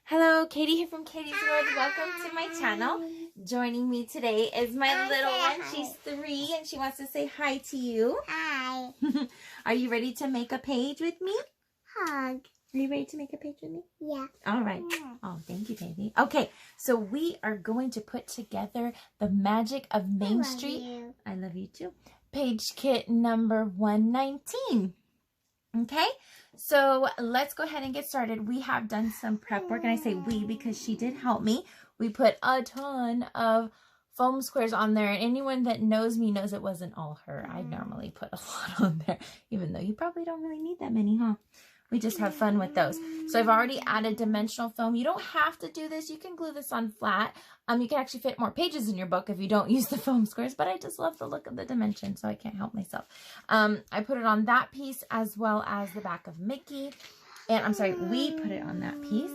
Hello, Katie here from Katie's World. Welcome to my channel. Joining me today is my little one. She's 3 and she wants to say hi to you. Hi. Are you ready to make a page with me? Hug. Are you ready to make a page with me? Yeah. All right. Oh, thank you, baby. Okay, so we are going to put together the magic of Main Street. You. I love you too. Page kit number 119. Okay, so let's go ahead and get started. We have done some prep work, and I say we because she did help me. We put a ton of foam squares on there, and anyone that knows me knows it wasn't all her. I normally put a lot on there, even though you probably don't really need that many, huh? We just have fun with those. So I've already added dimensional foam. You don't have to do this. You can glue this on flat. You can actually fit more pages in your book if you don't use the foam squares, but I just love the look of the dimension, so I can't help myself. I put it on that piece as well as the back of Mickey. And I'm sorry, we put it on that piece.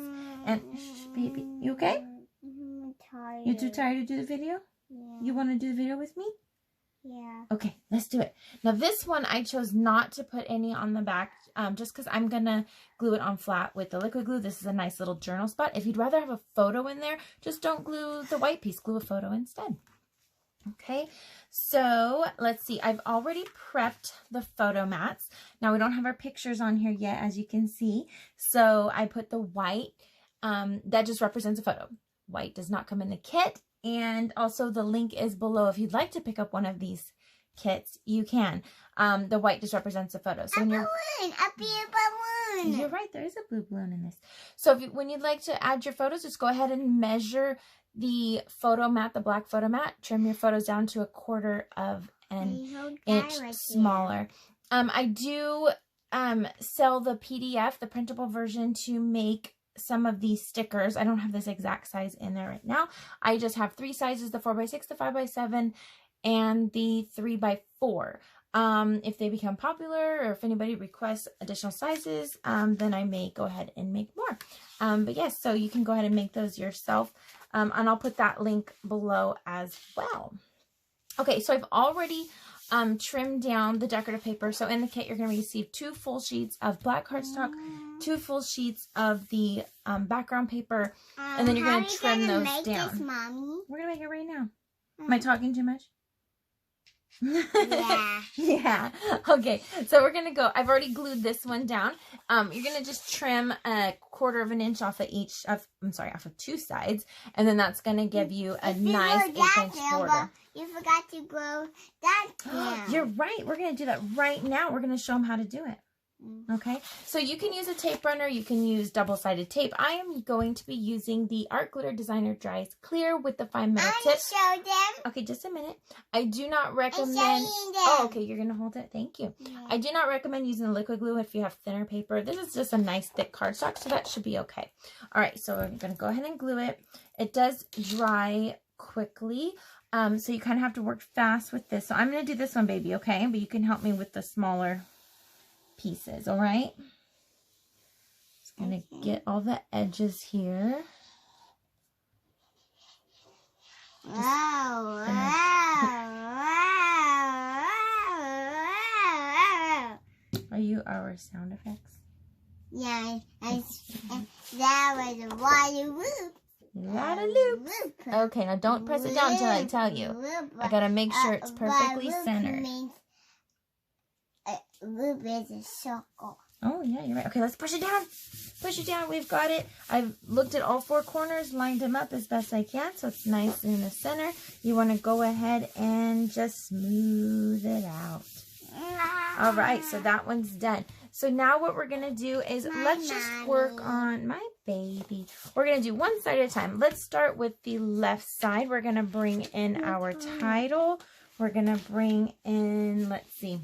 And shh, baby, you okay? I'm tired. You too tired to do the video? Yeah. You want to do the video with me? Yeah. Okay, let's do it. Now this one I chose not to put any on the back just because I'm going to glue it on flat with the liquid glue. This is a nice little journal spot. If you'd rather have a photo in there, just don't glue the white piece. Glue a photo instead. Okay, so let's see. I've already prepped the photo mats. Now we don't have our pictures on here yet, as you can see. So I put the white. That just represents a photo. White does not come in the kit. And also the link is below. If you'd like to pick up one of these kits, you can. The white just represents a photo. So when you're a blue balloon. You're right, there is a blue balloon in this. So when you'd like to add your photos, just go ahead and measure the photo mat, the black photo mat. Trim your photos down to 1/4 of an inch smaller. I do sell the PDF, the printable version, to make some of these stickers. I don't have this exact size in there right now. I just have 3 sizes, the 4x6, the 5x7, and the 3x4. If they become popular or if anybody requests additional sizes, then I may go ahead and make more. But yes, so you can go ahead and make those yourself. And I'll put that link below as well. Okay, so I've already trimmed down the decorative paper. So in the kit, you're going to receive 2 full sheets of black cardstock, 2 full sheets of the background paper, and then you're going to trim those down. This, Mommy? We're going to make it right now. Am I talking too much? Yeah. Yeah. Okay, so we're going to go. I've already glued this one down. You're going to just trim 1/4 of an inch off of off of 2 sides, and then that's going to give you a nice 1/8 border. You forgot to glue that down. You're right. We're going to do that right now. We're going to show them how to do it. Okay, so you can use a tape runner, you can use double-sided tape. I am going to be using the Art Glitter Designer Dries Clear with the fine metal tip. Show them. Okay, just a minute. I do not recommend... them. Oh, okay, you're going to hold it. Thank you. Yeah. I do not recommend using liquid glue if you have thinner paper. This is just a nice thick cardstock, so that should be okay. All right, so I'm going to go ahead and glue it. It does dry quickly, so you kind of have to work fast with this. So I'm going to do this one, baby, okay? But you can help me with the smaller pieces, all right? Just gonna get all the edges here. Wow, Are you our sound effects? Yeah, that was a water loop. A lot of loops. Okay, now don't press it down until I tell you. I gotta make sure it's perfectly centered. Loop is a circle. Oh, yeah, you're right. Okay, let's push it down. Push it down. We've got it. I've looked at all 4 corners, lined them up as best I can, so it's nice in the center. You want to go ahead and just smooth it out. All right, so that one's done. So now what we're going to do is let's just work on my baby. We're going to do one side at a time. Let's start with the left side. We're going to bring in our title. We're going to bring in, let's see.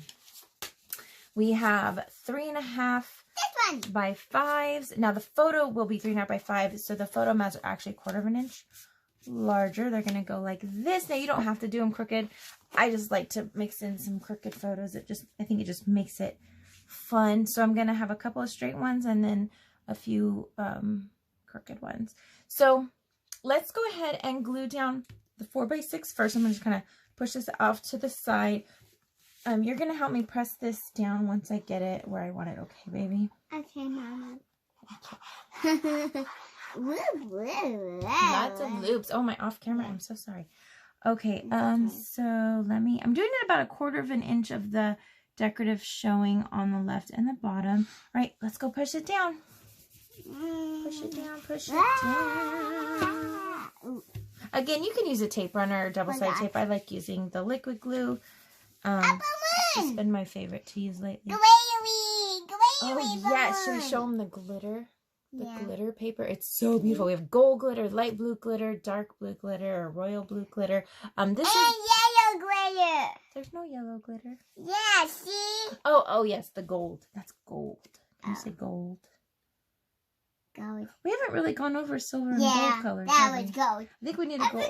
We have 3.5 by 5s. Now the photo will be 3.5 by 5, so the photo mats are actually 1/4 of an inch larger. They're gonna go like this. Now you don't have to do them crooked. I just like to mix in some crooked photos. I think it just makes it fun. So I'm gonna have a couple of straight ones and then a few crooked ones. So let's go ahead and glue down the 4x6 first. I'm gonna just kind of push this off to the side. You're going to help me press this down once I get it where I want it. Okay, baby? Okay, Mama. Lots of loops. Oh, my off camera. I'm so sorry. Okay, so I'm doing it about 1/4 of an inch of the decorative showing on the left and the bottom. All right, let's go push it down. Push it down, push it down. Again, you can use a tape runner or double-sided tape. I like using the liquid glue. It's been my favorite to use lately. Oh, yes. Should we show them the glitter? The glitter paper. It's so beautiful. We have gold glitter, light blue glitter, dark blue glitter, or royal blue glitter. This is yellow glitter. There's no yellow glitter. Yeah, see? Oh, yes, the gold. That's gold. Can you say gold? Gold. We haven't really gone over silver and gold colors. That was gold. I think we need to go over. I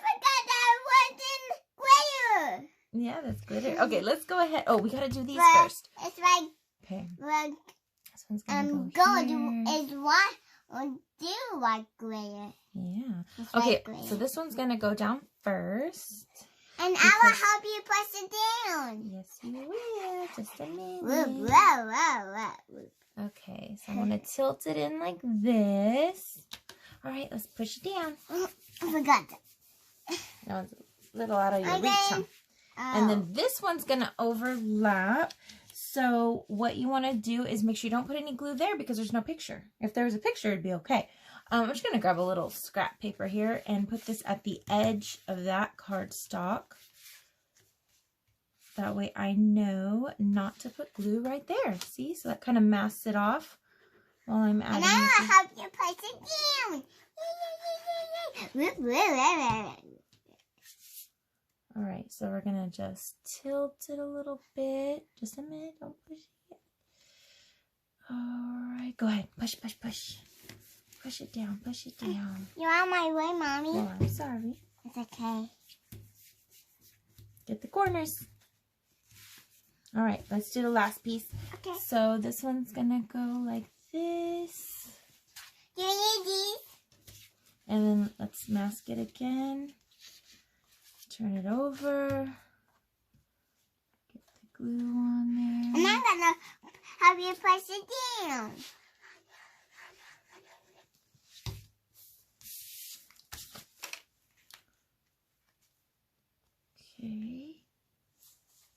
forgot that was in glitter. Yeah, that's glitter. Okay, let's go ahead. Oh, we gotta do these first. It's like okay. This one's gonna go gold here. is what do like glitter. Yeah. It's Okay, like glitter. so this one's gonna go down first. And I will help you press it down. Yes, you will. Just a minute. Whoop. Okay, so I'm gonna tilt it in like this. All right, let's push it down. I forgot that. Now it's a little out of your reach, huh? And then this one's gonna overlap. So what you want to do is make sure you don't put any glue there because there's no picture. If there was a picture, it'd be okay. I'm just gonna grab a little scrap paper here and put this at the edge of that cardstock. That way I know not to put glue right there. See? So that kind of masks it off while I'm adding. And I will help you press it down. All right, so we're gonna just tilt it a little bit. Just a minute, don't push it. All right, go ahead, push. Push it down, push it down. You're on my way, Mommy. Oh, I'm sorry. It's okay. Get the corners. All right, let's do the last piece. Okay. So this one's gonna go like this. Do you need these? And then let's mask it again. Turn it over. Get the glue on there. And I'm gonna have you press it down. Okay.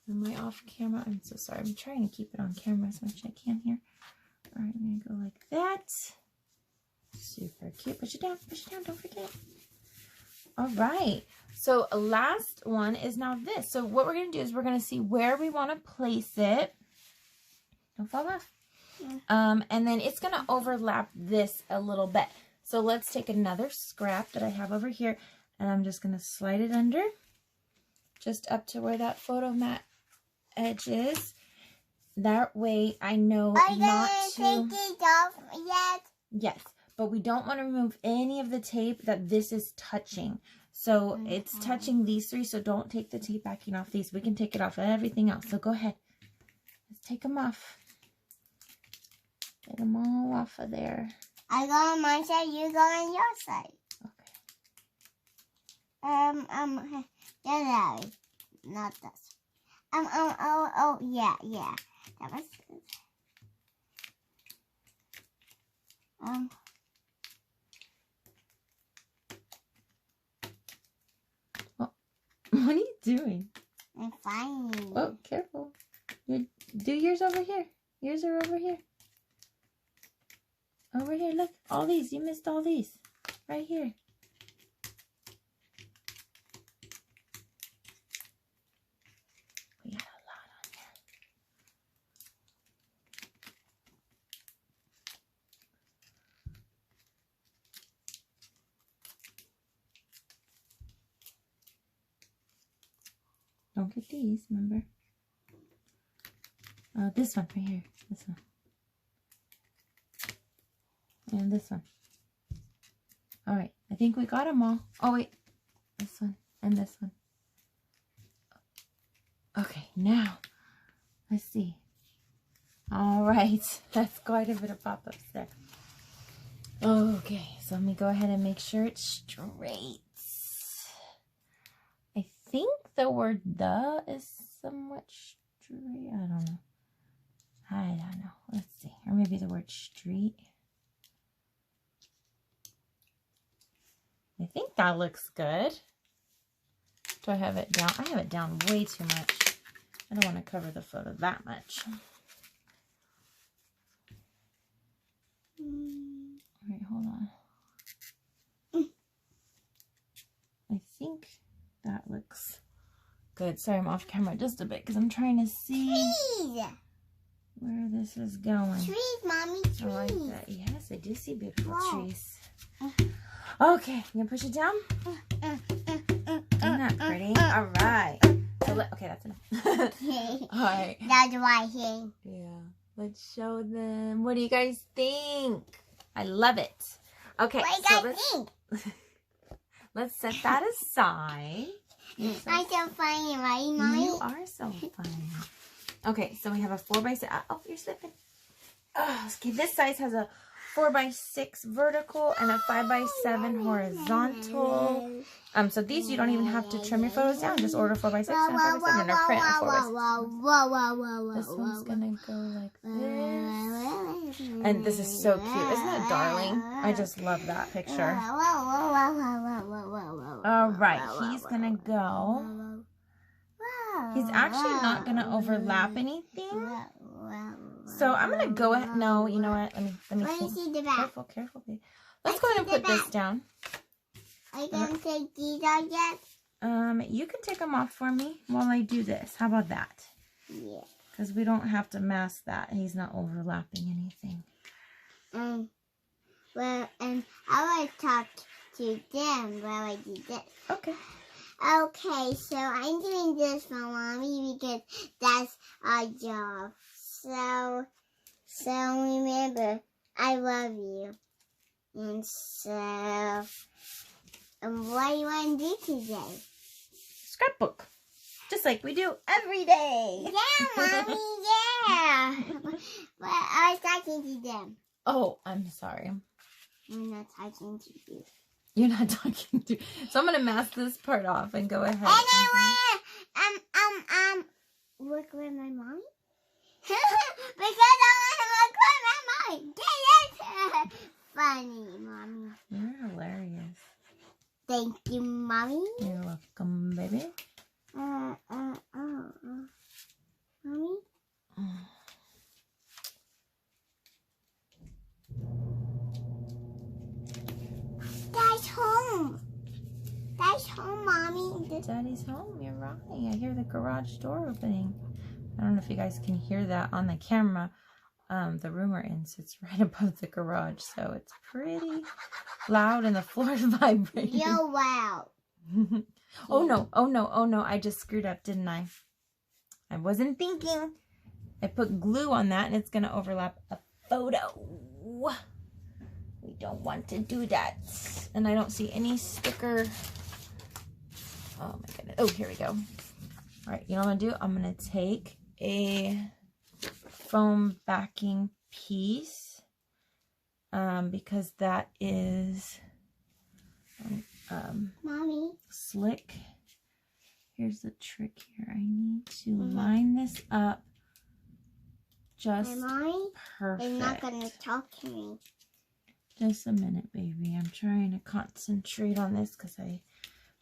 Am I off camera? I'm so sorry. I'm trying to keep it on camera as much as I can here. All right, I'm gonna go like that. Super cute. Push it down, don't forget. All right. So last one is now this. So what we're going to do is we're going to see where we want to place it. Don't fall off. Yeah. And then it's going to overlap this a little bit. So let's take another scrap that I have over here, and I'm just going to slide it under just up to where that photo mat edge is. That way I know not to... Are you going to take it off yet? Yes, but we don't want to remove any of the tape that this is touching. So it's touching these three, so don't take the tape backing off these. We can take it off of everything else. So go ahead. Let's take them off. Get them all off of there. I go on my side, you go on your side. Okay. Yeah, not this. Yeah. That was good. What are you doing? I'm fine. Oh, careful. You do yours over here. Yours are over here. Over here, look. All these. You missed all these. Right here. We got a lot on there. Don't get these, remember? This one right here. This one. And this one. Alright, I think we got them all. Oh, wait. This one and this one. Okay, now, let's see. Alright, that's quite a bit of pop-ups there. Okay, so let me go ahead and make sure it's straight. I think the word "the" is somewhat straight. I don't know. I don't know. Let's see. Or maybe the word street. I think that looks good. Do I have it down? I have it down way too much. I don't want to cover the photo that much. All right, hold on. I think that looks good. Sorry, I'm off camera just a bit because I'm trying to see where this is going. Trees, Mommy, trees. I like that. Yes, I do see beautiful trees. Okay, you gonna push it down? Isn't that pretty? All right. So okay, that's enough. All right. That's right here. Yeah. Let's show them. What do you guys think? I love it. Okay. What do you guys think? Let's set that aside. I'm so funny, right, Mommy? You are so funny. Okay, so we have a 4x6. Oh, you're slipping. Oh, okay, this size has a 4x6 vertical and a 5x7 horizontal. So these you don't even have to trim your photos down. Just order 4x6 and 5x7 or print a 4x6. This one's gonna go like this. And this is so cute. Isn't that darling? I just love that picture. Alright, he's gonna go. He's actually not gonna overlap anything. So I'm gonna go ahead. No, you know what? Let me see. Careful, careful, baby. Let's go ahead and put this down. Are you gonna take these out yet? You can take them off for me while I do this. How about that? Yeah. Because we don't have to mask that. He's not overlapping anything. Well, and I want to talk to them while I do this. Okay. Okay, so I'm doing this for Mommy because that's our job. So remember, I love you. And so, what do you want to do today? Scrapbook. Just like we do every day. Yeah, Mommy, yeah. But I was talking to them. Oh, I'm sorry. I'm not talking to you. You're not talking to. So I'm gonna mask this part off and go ahead. And I want work with my mommy. Because I want to work with my mommy. Funny, Mommy. You're hilarious. Thank you, Mommy. You're welcome, baby. Mommy. Dad's home. Dad's home, Mommy. Daddy's home. You're right. I hear the garage door opening. I don't know if you guys can hear that on the camera. The room we're in sits right above the garage, so it's pretty loud and the floor is vibrating. You're loud. Oh no, oh no, oh no. I just screwed up, didn't I? I wasn't thinking. I put glue on that and it's going to overlap a photo. We don't want to do that. And I don't see any sticker. Oh my goodness. Oh, here we go. All right, you know what I'm going to do? I'm going to take a foam backing piece because that is Mommy. slick. Here's the trick here. I need to line this up just Mommy, perfect. they're not going to talk to me. Just a minute, baby. I'm trying to concentrate on this because I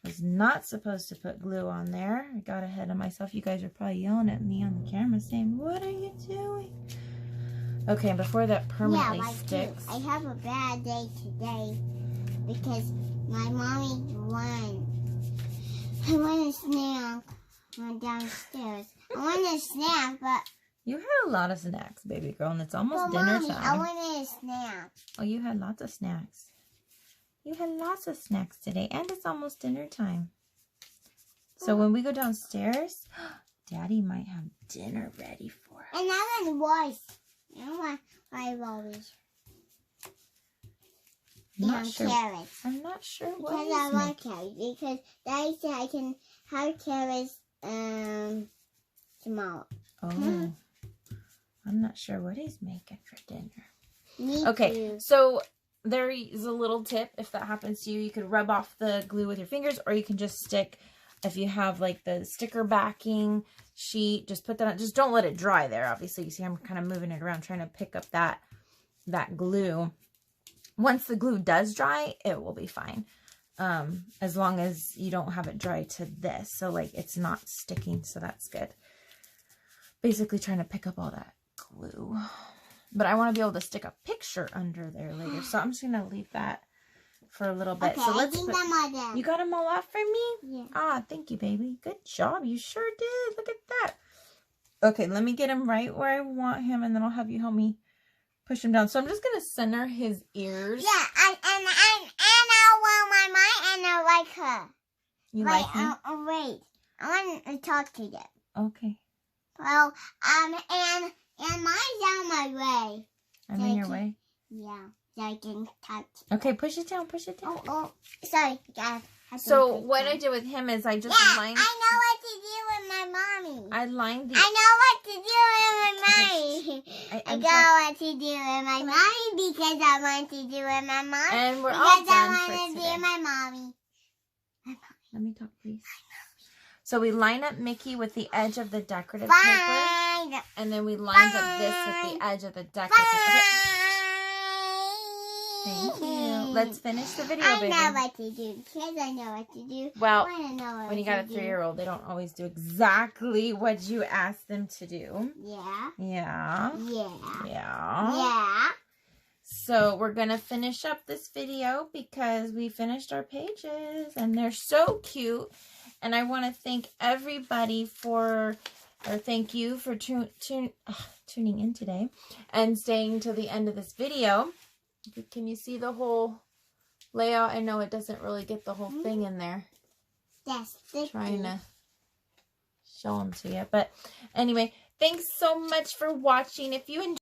was not supposed to put glue on there. I got ahead of myself. You guys are probably yelling at me on the camera saying, what are you doing? Okay, before that permanently sticks. I have a bad day today because my mommy won. I want a snack. Went downstairs. I want a snack, but... You had a lot of snacks, baby girl, and it's almost dinner Mommy, time. I wanted a snack. Oh, you had lots of snacks. You had lots of snacks today, and it's almost dinner time. So when we go downstairs, Daddy might have dinner ready for us. And I want rice. I want 5 always. Carrots. I'm not sure what Because I want carrots. Because Daddy said I can have carrots tomorrow. Oh. I'm not sure what he's making for dinner. Me Okay, too. so there is a little tip. If that happens to you, you could rub off the glue with your fingers, or you can just stick If you have like the sticker backing sheet, just put that on. Just don't let it dry there. Obviously, you see I'm kind of moving it around, trying to pick up that glue. Once the glue does dry, it will be fine. As long as you don't have it dry to this. So like it's not sticking, so that's good. Basically trying to pick up all that glue. But I want to be able to stick a picture under there later. So I'm just going to leave that for a little bit. Okay, so let's I think I'm all done. You got them all off for me? Yeah. Ah, thank you, baby. Good job. You sure did. Look at that. Okay, let me get him right where I want him, and then I'll have you help me push him down. So I'm just going to center his ears. Yeah, and I want my mom and I like her. You like him? Wait, I want to talk to them. Okay. Well, and mine's on my way. I'm in your way? Yeah, so I can touch. Okay, push it down, push it down. Oh, sorry. So what I did with him is I just lined... I know what to do with my mommy. I lined the... I know what to do with my mommy. Okay, I know what to do with my mommy because I want to do with my mom. And we're all because done I for want to today. do my mommy. Let me talk, please. So we line up Mickey with the edge of the decorative paper. Fine. And then we lined up this with the edge of the decorative paper. Okay. Thank you. Let's finish the video, baby. I know what to do. Kids, I know what to do. Well, I know what when you to got a do. 3-year-old, they don't always do exactly what you ask them to do. Yeah. Yeah. Yeah. Yeah. Yeah. So we're going to finish up this video because we finished our pages and they're so cute. And I want to thank everybody thank you for tuning in today and staying till the end of this video. Can you see the whole layout? I know it doesn't really get the whole thing in there. That's sticky. Trying to show them to you. But anyway, thanks so much for watching. If you enjoyed